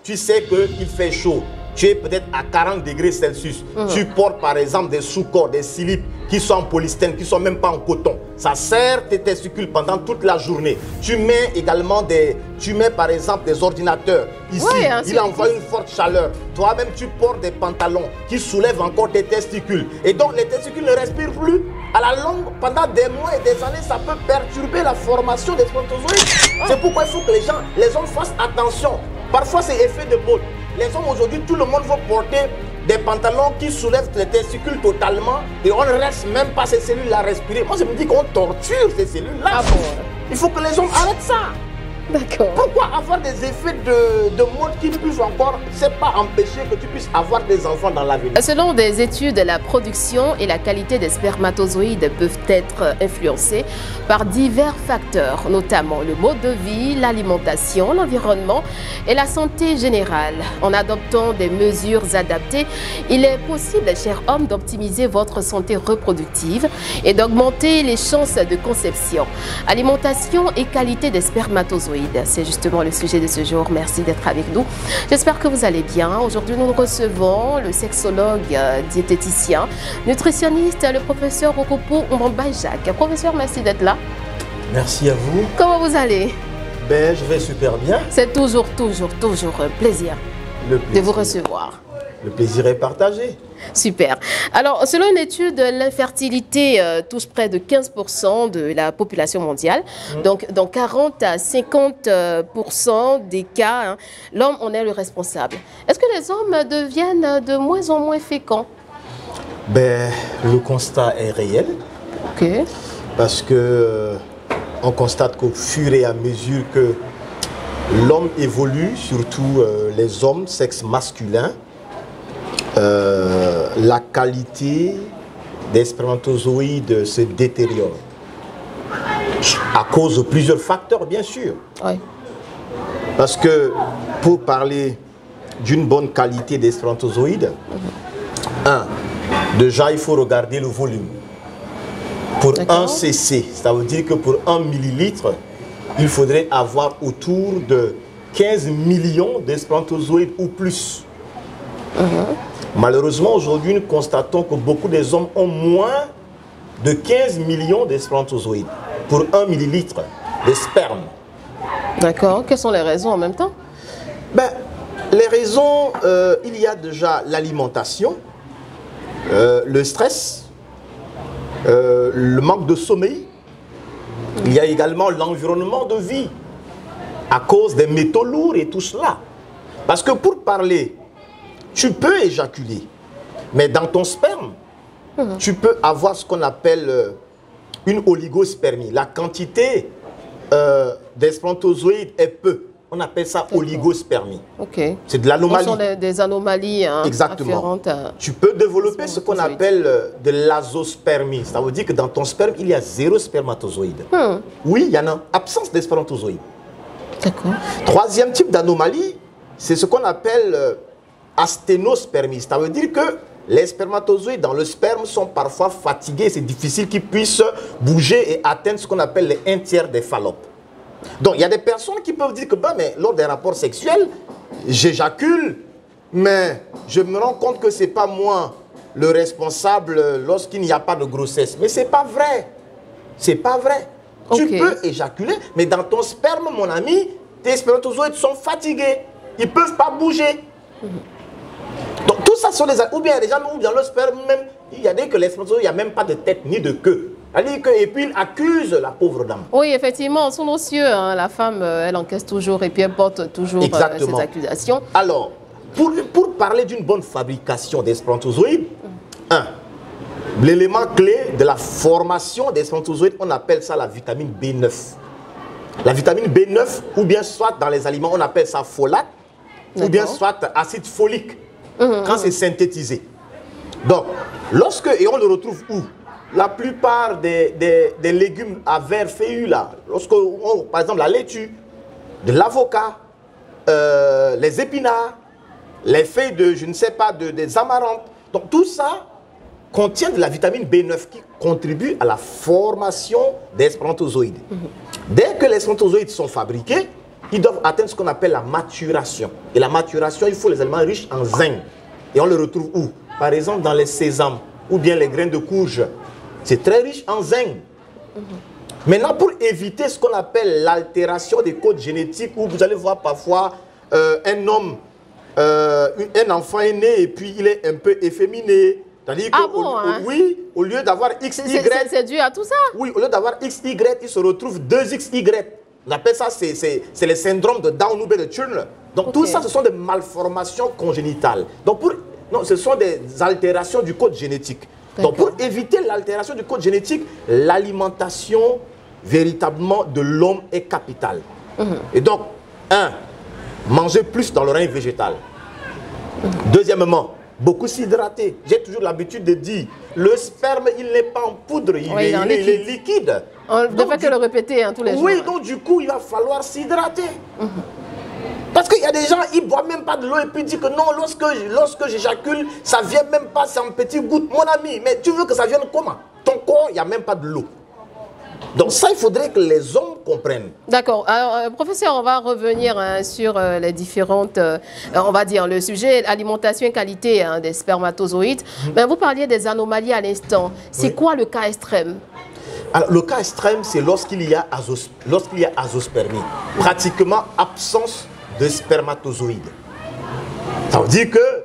tu sais qu'il fait chaud. Tu es peut-être à 40 degrés Celsius. Tu portes par exemple des sous-corps, des slips qui sont en polystène, qui ne sont même pas en coton. Ça serre tes testicules pendant toute la journée. Tu mets également par exemple des ordinateurs. Ici, il envoie une forte chaleur. Toi-même, tu portes des pantalons qui soulèvent encore tes testicules. Et donc, les testicules ne respirent plus. À la longue, pendant des mois et des années, ça peut perturber la formation des spermatozoïdes. C'est pourquoi il faut que les hommes fassent attention. Parfois, c'est effet de mode. Les hommes aujourd'hui, tout le monde veut porter des pantalons qui soulèvent les testicules totalement et on ne reste même pas ces cellules à respirer. Moi, je me dis qu'on torture ces cellules-là. Ah bon? Il faut que les hommes arrêtent ça. D'accord. Pourquoi avoir des effets de mode qui puissent encore, c'est pas empêcher que tu puisses avoir des enfants dans l'avenir? Selon des études, la production et la qualité des spermatozoïdes peuvent être influencées par divers facteurs, notamment le mode de vie, l'alimentation, l'environnement et la santé générale. En adoptant des mesures adaptées, il est possible, chers hommes, d'optimiser votre santé reproductive et d'augmenter les chances de conception. Alimentation et qualité des spermatozoïdes. C'est justement le sujet de ce jour. Merci d'être avec nous. J'espère que vous allez bien. Aujourd'hui, nous recevons le sexologue, diététicien, nutritionniste, le professeur Okopo Mbamba-Jacques. Professeur, merci d'être là. Merci à vous. Comment vous allez? Ben, je vais super bien. C'est toujours un plaisir de vous recevoir. Le plaisir est partagé. Super. Alors, selon une étude, l'infertilité touche près de 15% de la population mondiale. Donc, dans 40 à 50% des cas, hein, l'homme en est le responsable. Est-ce que les hommes deviennent de moins en moins féconds? Ben, le constat est réel. Ok. Parce que on constate qu'au fur et à mesure que l'homme évolue, surtout les hommes, sexe masculin, la qualité des spermatozoïdes se détériore. À cause de plusieurs facteurs, bien sûr. Oui. Parce que pour parler d'une bonne qualité des spermatozoïdes, déjà il faut regarder le volume. Pour 1 cc, ça veut dire que pour 1 millilitre, il faudrait avoir autour de 15 millions de spermatozoïdes ou plus. Malheureusement, aujourd'hui, nous constatons que beaucoup des hommes ont moins de 15 millions de spermatozoïdes pour 1 millilitre de sperme. D'accord. Quelles sont les raisons en même temps? Ben, les raisons, il y a déjà l'alimentation, le stress, le manque de sommeil. Il y a également l'environnement de vie à cause des métaux lourds et tout cela. Parce que pour parler, tu peux éjaculer, mais dans ton sperme, tu peux avoir ce qu'on appelle une oligospermie. La quantité des spermatozoïdes est peu. On appelle ça oligospermie. Okay. C'est de l'anomalie. Ce sont des anomalies Exactement. Tu peux développer ce qu'on appelle de l'azospermie. Ça veut dire que dans ton sperme, il y a 0 spermatozoïdes. Oui, il y en a absence de spermatozoïdes. D'accord. Troisième type d'anomalie, c'est ce qu'on appelle asténospermie. Ça veut dire que les spermatozoïdes dans le sperme sont parfois fatigués. C'est difficile qu'ils puissent bouger et atteindre ce qu'on appelle les 1/3 des phallopes. Donc, il y a des personnes qui peuvent dire que mais lors des rapports sexuels, j'éjacule, mais je me rends compte que ce n'est pas moi le responsable lorsqu'il n'y a pas de grossesse. Mais ce n'est pas vrai. C'est pas vrai. Tu peux éjaculer, mais dans ton sperme, mon ami, tes spermatozoïdes sont fatigués. Ils ne peuvent pas bouger. Donc, tout ça sont des... Ou bien, les gens, dans le sperme même, il y a des que les spermatozoïdes, il n'y a même pas de tête ni de queue. Et puis, il accuse la pauvre dame. Oui, effectivement, sous nos cieux, hein, la femme, elle encaisse toujours et puis elle porte toujours ses accusations. Alors, pour parler d'une bonne fabrication des spermatozoïdes, l'élément clé de la formation des spermatozoïdes, on appelle ça la vitamine B9. La vitamine B9, ou bien soit dans les aliments, on appelle ça folate, ou bien soit acide folique, quand c'est synthétisé. Donc, et on le retrouve où? La plupart des légumes à verre feuillu, là, par exemple la laitue, de l'avocat, les épinards, les feuilles de, je ne sais pas, des amarantes. Donc tout ça contient de la vitamine B9 qui contribue à la formation des spermatozoïdes. Dès que les spermatozoïdes sont fabriqués, ils doivent atteindre ce qu'on appelle la maturation. Et la maturation, il faut les aliments riches en zinc. Et on le retrouve où? Par exemple, dans les sésames ou bien les graines de courge. C'est très riche en zinc. Maintenant, pour éviter ce qu'on appelle l'altération des codes génétiques, où vous allez voir parfois un homme, un enfant est né et puis il est un peu efféminé. C'est-à-dire oui, au lieu d'avoir XY... C'est dû à tout ça? Oui, au lieu d'avoir XY, il se retrouve 2XY. On appelle ça, c'est le syndrome de Down ou de Turner. Donc tout ça, ce sont des malformations congénitales. Donc ce sont des altérations du code génétique. Donc pour éviter l'altération du code génétique, l'alimentation véritablement de l'homme est capitale. Et donc, manger plus dans le règne végétal. Deuxièmement, beaucoup s'hydrater. J'ai toujours l'habitude de dire, le sperme, il n'est pas en poudre, il est liquide. On ne devrait que le répéter tous les jours. Oui, donc du coup, il va falloir s'hydrater. Parce qu'il y a des gens, ils ne boivent même pas de l'eau et puis ils disent que non, lorsque j'éjacule, ça ne vient même pas, c'est en petits gouttes. Mon ami, mais tu veux que ça vienne comment? Ton corps, il n'y a même pas de l'eau. Donc ça, il faudrait que les hommes comprennent. D'accord. Alors, professeur, on va revenir sur les différentes, on va dire, le sujet alimentation et qualité des spermatozoïdes. Mais vous parliez des anomalies à l'instant. C'est quoi le cas extrême? Alors, le cas extrême, c'est lorsqu'il y a azospermie. Pratiquement absence de spermatozoïdes. Ça veut dire que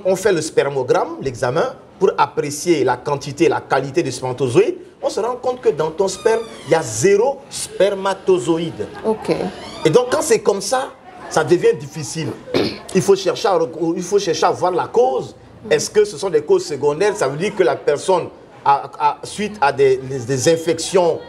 on fait le spermogramme, l'examen, pour apprécier la quantité et la qualité des spermatozoïdes. On se rend compte que dans ton sperme, il y a 0 spermatozoïde. Ok. Et donc, quand c'est comme ça, ça devient difficile. Il faut chercher à voir la cause. Est-ce que ce sont des causes secondaires? Ça veut dire que la personne, suite à des infections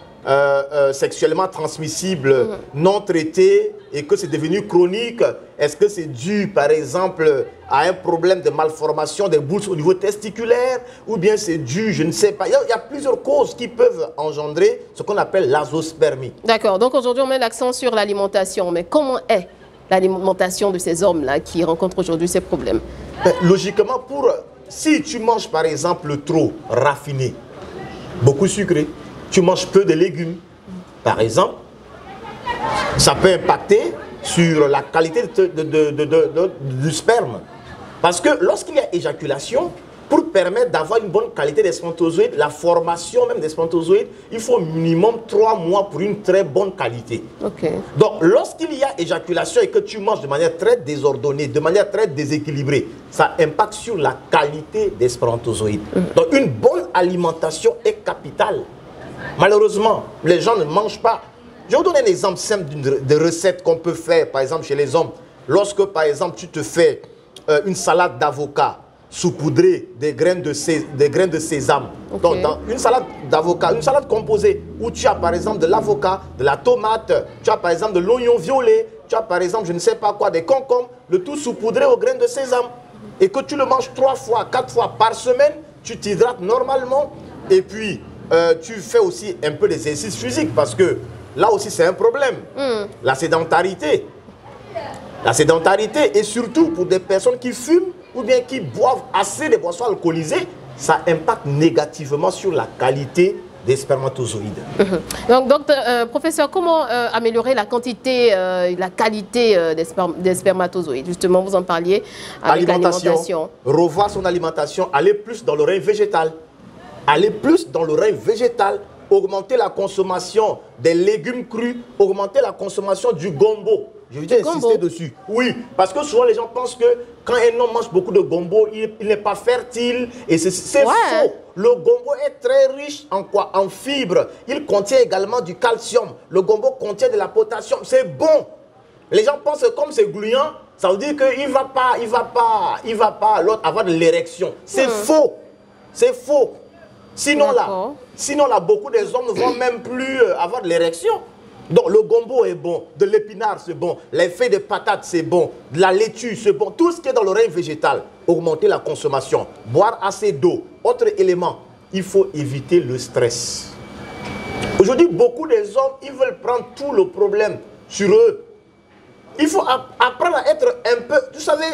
sexuellement transmissibles non traitées et que c'est devenu chronique, est-ce que c'est dû par exemple à un problème de malformation des boules au niveau testiculaire, ou bien c'est dû, je ne sais pas, il y a plusieurs causes qui peuvent engendrer ce qu'on appelle l'azospermie. D'accord, donc aujourd'hui on met l'accent sur l'alimentation, mais comment est l'alimentation de ces hommes-là qui rencontrent aujourd'hui ces problèmes? Logiquement, si tu manges par exemple trop raffiné, beaucoup sucré, tu manges peu de légumes, par exemple, ça peut impacter sur la qualité du sperme. Parce que lorsqu'il y a éjaculation, pour permettre d'avoir une bonne qualité des spermatozoïdes, la formation même des spermatozoïdes, il faut minimum 3 mois pour une très bonne qualité. Okay. Donc, lorsqu'il y a éjaculation et que tu manges de manière très désordonnée, de manière très déséquilibrée, ça impacte sur la qualité des spermatozoïdes. Donc, une bonne alimentation est capitale. Malheureusement, les gens ne mangent pas. Je vais vous donner un exemple simple de recette qu'on peut faire, par exemple, chez les hommes. Lorsque, par exemple, tu te fais une salade d'avocat saupoudrée des graines de sésame. Okay. Donc, dans une salade d'avocat, une salade composée, où tu as, par exemple, de l'avocat, de la tomate, tu as, par exemple, de l'oignon violet, tu as, par exemple, je ne sais pas quoi, des concombres, le tout saupoudré aux graines de sésame. Et que tu le manges 3 fois, 4 fois par semaine, tu t'hydrates normalement, et puis tu fais aussi un peu d'exercice physique, parce que là aussi c'est un problème. La sédentarité. La sédentarité, et surtout pour des personnes qui fument ou bien qui boivent assez de boissons alcoolisées, ça impacte négativement sur la qualité des spermatozoïdes. Donc, professeur, comment améliorer la quantité, la qualité des spermatozoïdes? Justement, vous en parliez avec l'alimentation. Revoir son alimentation, aller plus dans le règne végétal. Aller plus dans le règne végétal, augmenter la consommation des légumes crus, augmenter la consommation du gombo. Je veux dire insister dessus. Oui, parce que souvent les gens pensent que quand un homme mange beaucoup de gombo, il n'est pas fertile. Et c'est faux. Le gombo est très riche en quoi? En fibres. Il contient également du calcium. Le gombo contient de la potassium. C'est bon. Les gens pensent que comme c'est gluant, ça veut dire qu'il ne va pas avoir de l'érection. C'est faux. C'est faux. Sinon là, beaucoup des hommes ne vont même plus avoir de l'érection. Donc le gombo est bon, de l'épinard c'est bon, les feuilles de patates c'est bon, de la laitue c'est bon, tout ce qui est dans le règne végétal. Augmenter la consommation, boire assez d'eau. Autre élément, il faut éviter le stress. Aujourd'hui, beaucoup des hommes, ils veulent prendre tout le problème sur eux. Il faut apprendre à être un peu... Vous savez,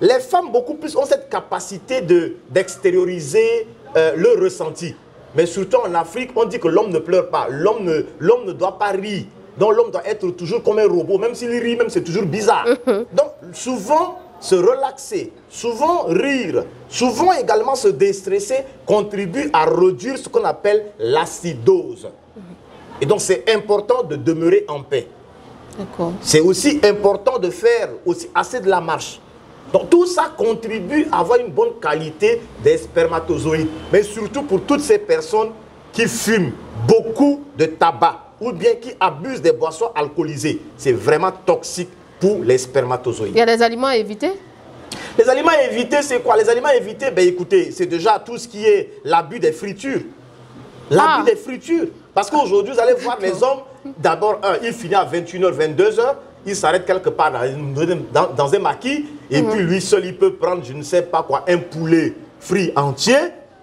les femmes beaucoup plus ont cette capacité d'extérioriser le ressenti. Mais surtout en Afrique, on dit que l'homme ne pleure pas. L'homme ne doit pas rire. Donc l'homme doit être toujours comme un robot, même s'il rit, même c'est toujours bizarre. Donc souvent, se relaxer, souvent rire, souvent également se déstresser contribue à réduire ce qu'on appelle l'acidose. Et donc c'est important de demeurer en paix. C'est aussi important de faire aussi assez de la marche. Donc tout ça contribue à avoir une bonne qualité des spermatozoïdes. Mais surtout pour toutes ces personnes qui fument beaucoup de tabac ou bien qui abusent des boissons alcoolisées. C'est vraiment toxique pour les spermatozoïdes. Il y a des aliments à éviter? Les aliments à éviter, c'est quoi? Les aliments à éviter, ben écoutez, c'est déjà tout ce qui est l'abus des fritures. L'abus des fritures. Parce qu'aujourd'hui, vous allez voir les hommes, d'abord, il finit à 21h, 22h, il s'arrête quelque part dans un maquis, et puis lui seul, il peut prendre, je ne sais pas quoi, un poulet frit entier,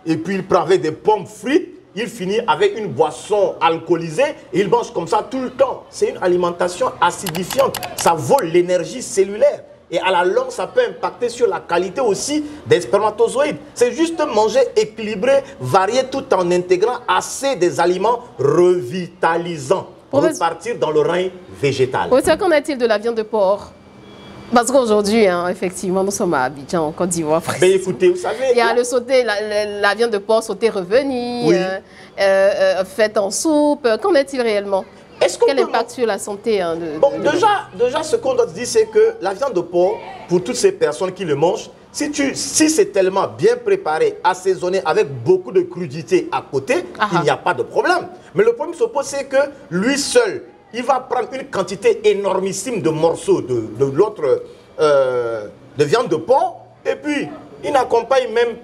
et puis il prend avec des pommes frites, il finit avec une boisson alcoolisée, et il mange comme ça tout le temps. C'est une alimentation acidifiante, ça vole l'énergie cellulaire. Et à la longue, ça peut impacter sur la qualité aussi des spermatozoïdes. C'est juste manger équilibré, varié, tout en intégrant assez des aliments revitalisants pour repartir dans le règne végétal. Qu'en est-il de la viande de porc? Parce qu'aujourd'hui, effectivement, nous sommes à Abidjan, en Côte d'Ivoire. Ben écoutez, vous savez... Il y a le sauté, la viande de porc sautée revenue, faite en soupe. Qu'en est-il réellement? Quel impact sur la santé déjà, ce qu'on doit dire, c'est que la viande de porc, pour toutes ces personnes qui le mangent, si c'est tellement bien préparé, assaisonné, avec beaucoup de crudité à côté, il n'y a pas de problème. Mais le problème se pose, c'est que lui seul, il va prendre une quantité énormissime de morceaux de viande de porc, et puis il n'accompagne même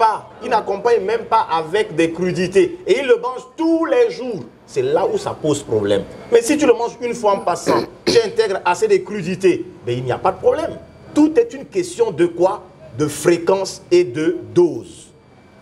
pas avec des crudités. Et il le mange tous les jours. C'est là où ça pose problème. Mais si tu le manges une fois en passant, tu intègres assez de crudités, ben il n'y a pas de problème. Tout est une question de quoi? De fréquence et de dose.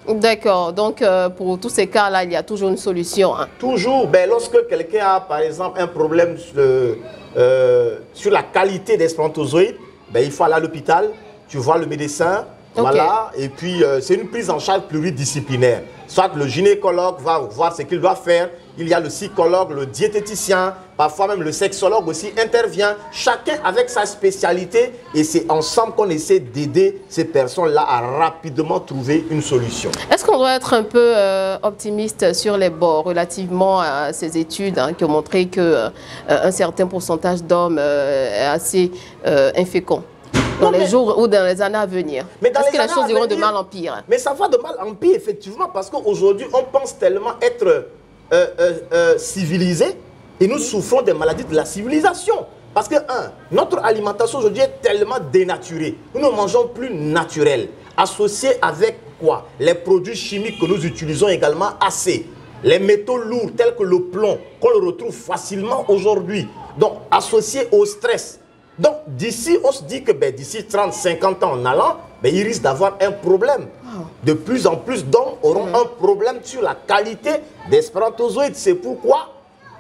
D'accord. Donc, pour tous ces cas-là, il y a toujours une solution. Toujours. Ben, lorsque quelqu'un a, par exemple, un problème sur la qualité des spermatozoïdes, ben, il faut aller à l'hôpital, tu vois le médecin, voilà, et puis c'est une prise en charge pluridisciplinaire. Soit le gynécologue va voir ce qu'il doit faire, il y a le psychologue, le diététicien, parfois même le sexologue aussi intervient, chacun avec sa spécialité, et c'est ensemble qu'on essaie d'aider ces personnes-là à rapidement trouver une solution. Est-ce qu'on doit être un peu optimiste sur les bords relativement à ces études qui ont montré qu'un certain pourcentage d'hommes est assez infécond dans les jours ou dans les années à venir? Est-ce que les choses iront de mal en pire? Mais ça va de mal en pire, effectivement, parce qu'aujourd'hui, on pense tellement être civilisé et nous souffrons des maladies de la civilisation. Parce que, notre alimentation aujourd'hui est tellement dénaturée. Nous ne mangeons plus naturel. Associé avec quoi? Les produits chimiques que nous utilisons également assez. Les métaux lourds tels que le plomb, qu'on le retrouve facilement aujourd'hui. Donc, associé au stress. Donc, d'ici, on se dit que d'ici 30, 50 ans en allant, il risque d'avoir un problème. De plus en plus d'hommes auront un problème sur la qualité des spermatozoïdes. C'est pourquoi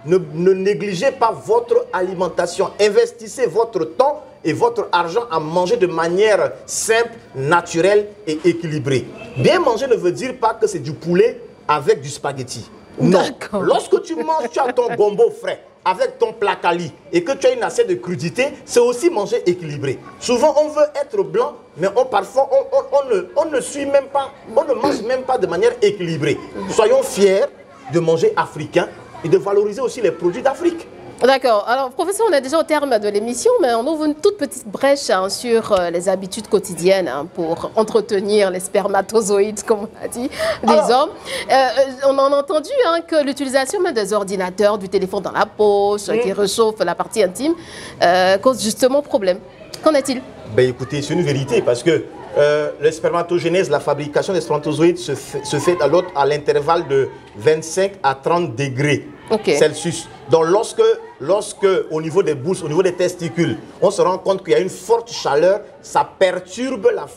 ne négligez pas votre alimentation. Investissez votre temps et votre argent à manger de manière simple, naturelle et équilibrée. Bien manger ne veut dire pas que c'est du poulet avec du spaghetti. Non. Lorsque tu manges, tu as ton gombo frais avec ton placali et que tu as une assiette de crudité, c'est aussi manger équilibré. Souvent, on veut être blanc, mais parfois, on ne suit même pas, on ne mange même pas de manière équilibrée. Soyons fiers de manger africain et de valoriser aussi les produits d'Afrique. D'accord. Alors, professeur, on est déjà au terme de l'émission, mais on ouvre une toute petite brèche sur les habitudes quotidiennes pour entretenir les spermatozoïdes, comme on a dit, des hommes. On en a entendu que l'utilisation même des ordinateurs, du téléphone dans la poche, qui réchauffe la partie intime, cause justement problème. Qu'en est-il? Écoutez, c'est une vérité, parce que la spermatogénèse, la fabrication des spermatozoïdes se fait à l'intervalle de 25 à 30 degrés Celsius. Donc lorsque au niveau des bourses, au niveau des testicules, on se rend compte qu'il y a une forte chaleur, ça perturbe la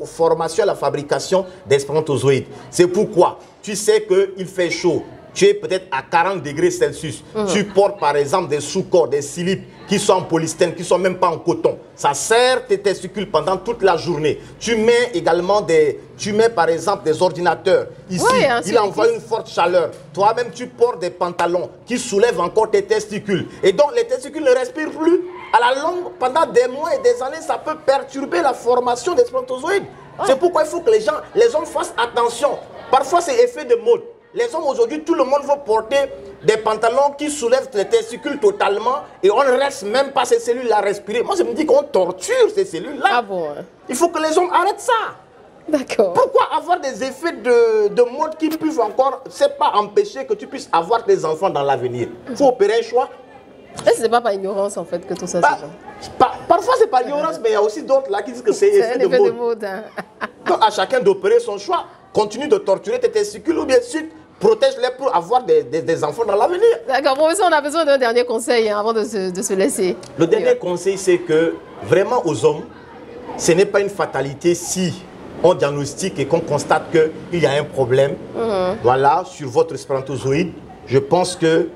formation et la fabrication des spermatozoïdes. C'est pourquoi tu sais qu'il fait chaud, tu es peut-être à 40 degrés Celsius. Tu portes par exemple des sous-corps, des slips qui sont en polystène, qui ne sont même pas en coton. Ça serre tes testicules pendant toute la journée. Tu mets également par exemple des ordinateurs. Ici, il envoie une forte chaleur. Toi-même, tu portes des pantalons qui soulèvent encore tes testicules. Et donc, les testicules ne respirent plus. À la longue, pendant des mois et des années, ça peut perturber la formation des spermatozoïdes. C'est pourquoi il faut que les hommes fassent attention. Parfois, c'est effet de mode. Les hommes aujourd'hui, tout le monde veut porter des pantalons qui soulèvent les testicules totalement et on ne reste même pas ces cellules à respirer. Moi, je me dis qu'on torture ces cellules-là. Ah bon? Il faut que les hommes arrêtent ça. D'accord. Pourquoi avoir des effets de mode qui peuvent encore, c'est pas empêcher que tu puisses avoir des enfants dans l'avenir? Il faut opérer un choix. Est-ce que c'est pas par ignorance en fait que tout ça se fait? Parfois c'est par ignorance, mais il y a aussi d'autres là qui disent que c'est effet de mode. Hein. Donc à chacun d'opérer son choix. Continue de torturer tes testicules ou bien sûr protège-les pour avoir des enfants dans l'avenir. D'accord, professeur, on a besoin d'un dernier conseil avant de se laisser. Le dernier conseil, c'est que vraiment aux hommes, ce n'est pas une fatalité si on diagnostique et qu'on constate qu'il y a un problème voilà, sur votre spermatozoïde. Je pense que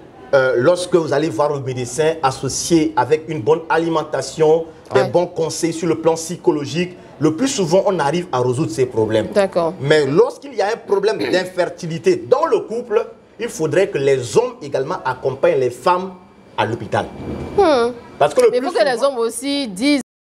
lorsque vous allez voir un médecin associé avec une bonne alimentation, des bons conseils sur le plan psychologique, le plus souvent, on arrive à résoudre ces problèmes. D'accord. Mais lorsqu'il y a un problème d'infertilité dans le couple, il faudrait que les hommes également accompagnent les femmes à l'hôpital. Parce que il faut que les hommes aussi disent